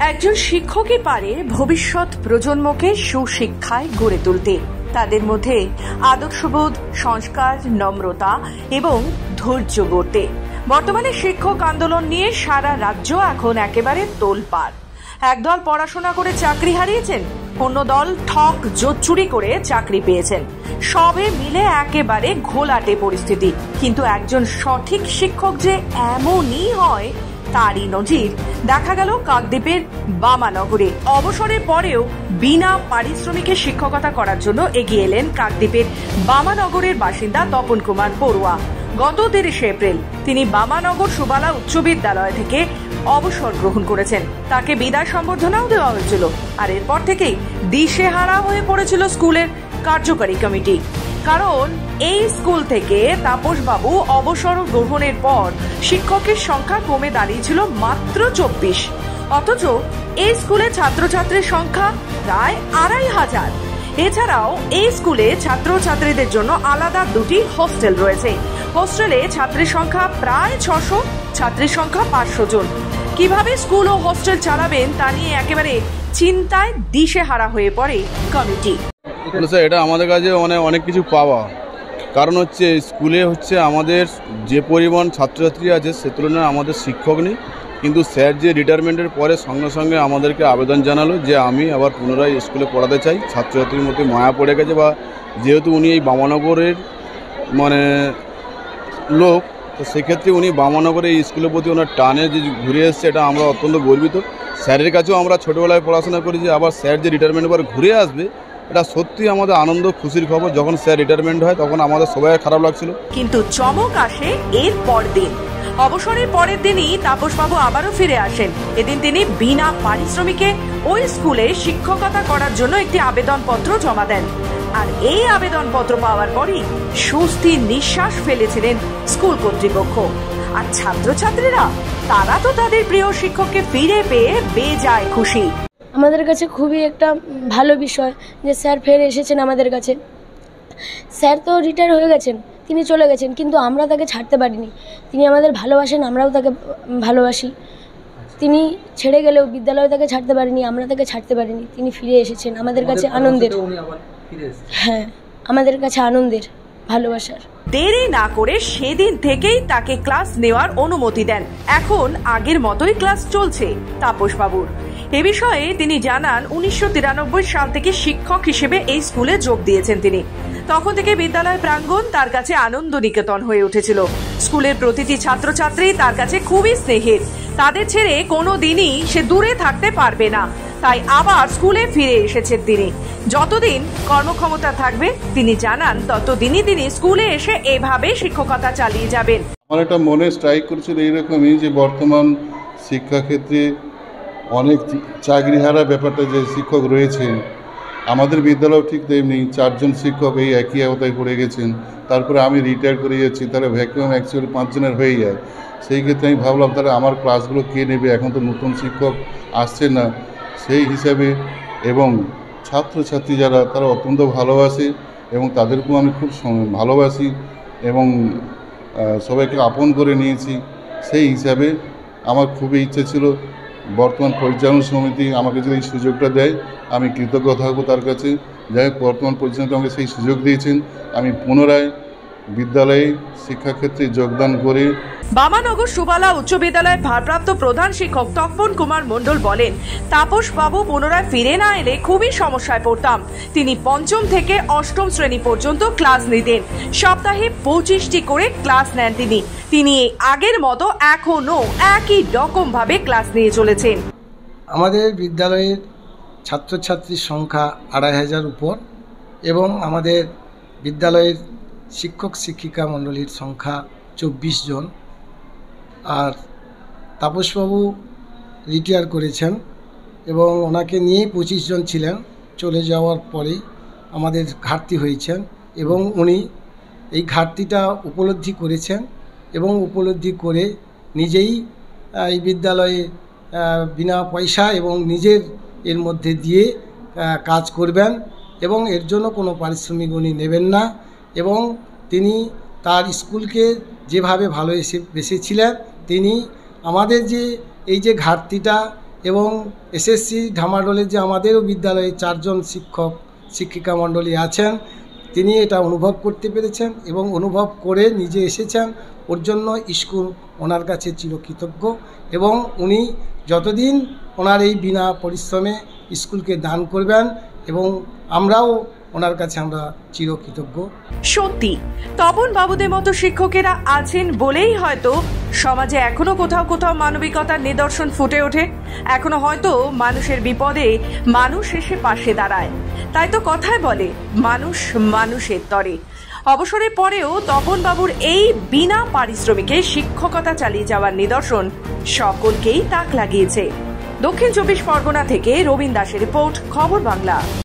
একজন শিক্ষকই পারে ভবিষ্যৎ প্রজন্মকে সুশিক্ষায় গড়ে তুলতে। তাদের মধ্যে আদর্শবোধ, সংস্কার, নম্রতা এবং ধৈর্য গড়তে। বর্তমানে শিক্ষক আন্দোলন নিয়ে সারা রাজ্য এখন একেবারে তোলপাড়। একদল পড়াশোনা করে চাকরি হারিয়েছেন, অন্য দল ঠক জোচ্চুরি করে চাকরি পেয়েছেন। সবে মিলে একেবারে ঘোলাটে পরিস্থিতি। কিন্তু একজন সঠিক শিক্ষক যে এমনই হয় তারই নজির দেখা গেল কাকদ্বীপের বামানগরে। অবসরের পরেও বিনা পারিশ্রমিকে শিক্ষকতা করার জন্য এগিয়ে এলেন কাকদ্বীপের বামানগরের বাসিন্দা তপন কুমার বড়ুয়া। গত 30 এপ্রিল তিনি বামানগর সুবালা উচ্চ বিদ্যালয় থেকে অবসর গ্রহণ করেছেন। তাকে বিদায় সম্বর্ধনাও দেওয়া হয়েছিল। আর এরপর থেকেই দিশেহারা হয়ে পড়েছিল স্কুলের কার্যকারী কমিটি। কারণ এই স্কুল থেকে তাপস বাবু অবসর গ্রহণের পর শিক্ষকের সংখ্যা কমে দাঁড়িয়েছিল মাত্র 24। অথচ এই স্কুলে ছাত্রছাত্রীর সংখ্যা প্রায় 2500। এছাড়াও এই স্কুলে ছাত্রছাত্রীদের জন্য আলাদা 2টি হোস্টেল রয়েছে। হোস্টেলে ছাত্রীর সংখ্যা প্রায় 600, ছাত্রীর সংখ্যা 500 জন। কিভাবে স্কুল ও হোস্টেল চালাবেন তা নিয়ে একেবারে চিন্তায় দিশেহারা হয়ে পড়ে কমিটি। এটা আমাদের কাছে অনেক কিছু পাওয়া, কারণ হচ্ছে স্কুলে হচ্ছে আমাদের যে পরিমাণ ছাত্রছাত্রী আছে সে তুলনায় আমাদের শিক্ষক নেই। কিন্তু স্যার যে রিটায়ারমেন্টের পরে সঙ্গে সঙ্গে আমাদেরকে আবেদন জানালো যে আমি আবার পুনরায় স্কুলে পড়াতে চাই। ছাত্রছাত্রীর মধ্যে মায়া পড়ে গেছে, বা যেহেতু উনি এই বামানগরের লোক, তো সেক্ষেত্রে উনি বামানগরে এই স্কুলের প্রতি ওনার টানে যে ঘুরে এসছে, এটা আমরা অত্যন্ত গর্বিত। স্যারের কাছেও আমরা ছোটোবেলায় পড়াশোনা করেছি, আবার স্যার যে রিটায়ারমেন্টের পর ঘুরে আসবে এটা সত্যি আমাদের আনন্দ খুশির খবর। যখন স্যার রিটায়ারমেন্ট হয় তখন আমাদের সবাই খারাপ লাগছিল। কিন্তু চমক আসে এর পরদিন। অবসরের পরের দিনই তাপসবাবু আবারও ফিরে আসেন। এদিন তিনি বিনা পারিশ্রমিকে ওই স্কুলে শিক্ষকতা করার জন্য একটি আবেদনপত্র জমা দেন। আর এই আবেদনপত্র পাওয়ার পরই স্বস্তির নিঃশ্বাস ফেলেছিলেন স্কুল কর্তৃপক্ষ। আর ছাত্রছাত্রীরা তারা তো তাদের প্রিয় শিক্ষককে ফিরে পেয়ে বেজায় খুশি। আমাদের কাছে খুবই একটা ভালো বিষয় যে স্যার ফের এসেছেন আমাদের কাছে। স্যার তো রিটায়ার হয়ে গেছেন, তিনি চলে গেছেন, কিন্তু আমরা তাকে ছাড়তে পারিনি। তিনি আমাদের ভালোবাসেন, আমরাও তাকে ভালোবাসি। তিনি ছেড়ে গেলেও বিদ্যালয়ে তাকে ছাড়তে পারিনি, আমরা তাকে ছাড়তে পারিনি। তিনি ফিরে এসেছেন, আমাদের কাছে আনন্দের। হ্যাঁ, আমাদের কাছে আনন্দের, ভালোবাসার। দেরি না করে সেদিন থেকেই তাকে ক্লাস নেওয়ার অনুমতি দেন। এখন আগের মতোই ক্লাস চলছে তাপসবাবুর। এ বিষয়ে তিনি জানান 1993 সাল থেকে শিক্ষক হিসেবে এই স্কুলে যোগ দিয়েছেন তিনি। তখন থেকে বিদ্যালয় প্রাঙ্গণ তার কাছে আনন্দ নিকেতন হয়ে উঠেছিল। স্কুলের প্রতিটি ছাত্রছাত্রী তার কাছে খুবই স্নেহের। তাদের ছেড়ে কোনো দিনই সে দূরে থাকতে পারবে না। তাই আবার স্কুলে ফিরে এসেছেন তিনি। যতদিন কর্মক্ষমতা থাকবে তিনি জানান ততদিনই তিনি স্কুলে এসে এভাবে শিক্ষকতা চালিয়ে যাবেন। আমার একটা মনে স্ট্রাইক করেছিল এইরকমই যে বর্তমান শিক্ষাক্ষেত্রে অনেক চাকরিহারা ব্যাপারটা যে শিক্ষক রয়েছেন, আমাদের বিদ্যালয় ঠিক তেমনি 4 জন শিক্ষক এই একই আওতায় পড়ে গেছেন। তারপরে আমি রিটায়ার করে যাচ্ছি, তাহলে ভ্যাকুয়াম অ্যাকচুয়ালি 5 জনের হয়ে যায়। সেই ক্ষেত্রে আমি ভাবলাম তাহলে আমার ক্লাসগুলো কে নেবে, এখন তো নতুন শিক্ষক আসছে না। সেই হিসাবে এবং ছাত্রছাত্রী যারা তারা অত্যন্ত ভালোবাসে এবং তাদেরকেও আমি খুব ভালোবাসি এবং সবাইকে আপন করে নিয়েছি। সেই হিসাবে আমার খুবই ইচ্ছে ছিল বর্তমান পরিচালন সমিতি আমাকে যদি এই সুযোগটা দেয় আমি কৃতজ্ঞ থাকবো তার কাছে। যাই হোক, বর্তমান পরিচালন আমাকে সেই সুযোগ দিয়েছেন। আমি পুনরায় বিদ্যালয়ে শিক্ষাক্ষেত্রে যোগদান করে। বামানগর সুবালা উচ্চ বিদ্যালয়ের ভারপ্রাপ্ত প্রধান শিক্ষক তপন কুমার মণ্ডল বলেন, তাপস বাবু পুনরায় ফিরে না এলে খুবই সমস্যায় পড়তাম। তিনি 5ম থেকে 8ম শ্রেণী পর্যন্ত ক্লাস নিতেন। সপ্তাহে 25টি করে ক্লাস নেন তিনি আগের মতো এখনো একই রকম ভাবে ক্লাস নিয়ে চলেছেন। আমাদের বিদ্যালয়ের ছাত্রছাত্রীর সংখ্যা 2500 উপর এবং আমাদের বিদ্যালয়ের শিক্ষক শিক্ষিকা মণ্ডলীর সংখ্যা 24 জন। আর তাপসবাবু রিটায়ার করেছেন এবং ওনাকে নিয়েই 25 জন ছিলেন। চলে যাওয়ার পরেই আমাদের ঘাটতি হয়েছেন এবং উনি এই ঘাটতিটা উপলব্ধি করেছেন এবং উপলব্ধি করে নিজেই এই বিদ্যালয়ে বিনা পয়সা এবং নিজের এর মধ্যে দিয়ে কাজ করবেন এবং এর জন্য কোনো পারিশ্রমিক উনি নেবেন না। এবং তিনি তার স্কুলকে যেভাবে ভালোবেসেছিলেন, তিনি আমাদের যে এই যে ঘাটতিটা এবং এসএসসি ঢামাডোলে যে আমাদেরও বিদ্যালয়ে 4 জন শিক্ষক শিক্ষিকা মণ্ডলী আছেন, তিনি এটা অনুভব করতে পেরেছেন এবং অনুভব করে নিজে এসেছেন। ওর জন্য স্কুল ওনার কাছে চিরকৃতজ্ঞ এবং উনি যতদিন ওনার এই বিনা পরিশ্রমে স্কুলকে দান করবেন এবং আমরাও ওনার কাছে আমরা চিরকৃতজ্ঞ। সত্যি তপন বাবুদের মতো শিক্ষকেরা আছেন বলেই হয়তো সমাজে এখনো কোথাও কোথাও মানবিকতার নিদর্শন ফুটে ওঠে। এখনো হয়তো মানুষের বিপদে মানুষ এসে পাশে দাঁড়ায়। তাই তো কথায় বলে মানুষ মানুষের তরে। অবসরের পরেও তপন বাবুর এই বিনা পারিশ্রমিকে শিক্ষকতা চালিয়ে যাওয়ার নিদর্শন সকলকেই তাক লাগিয়েছে। দক্ষিণ 24 পরগনা থেকে রবীন দাসের রিপোর্ট, খবর বাংলা।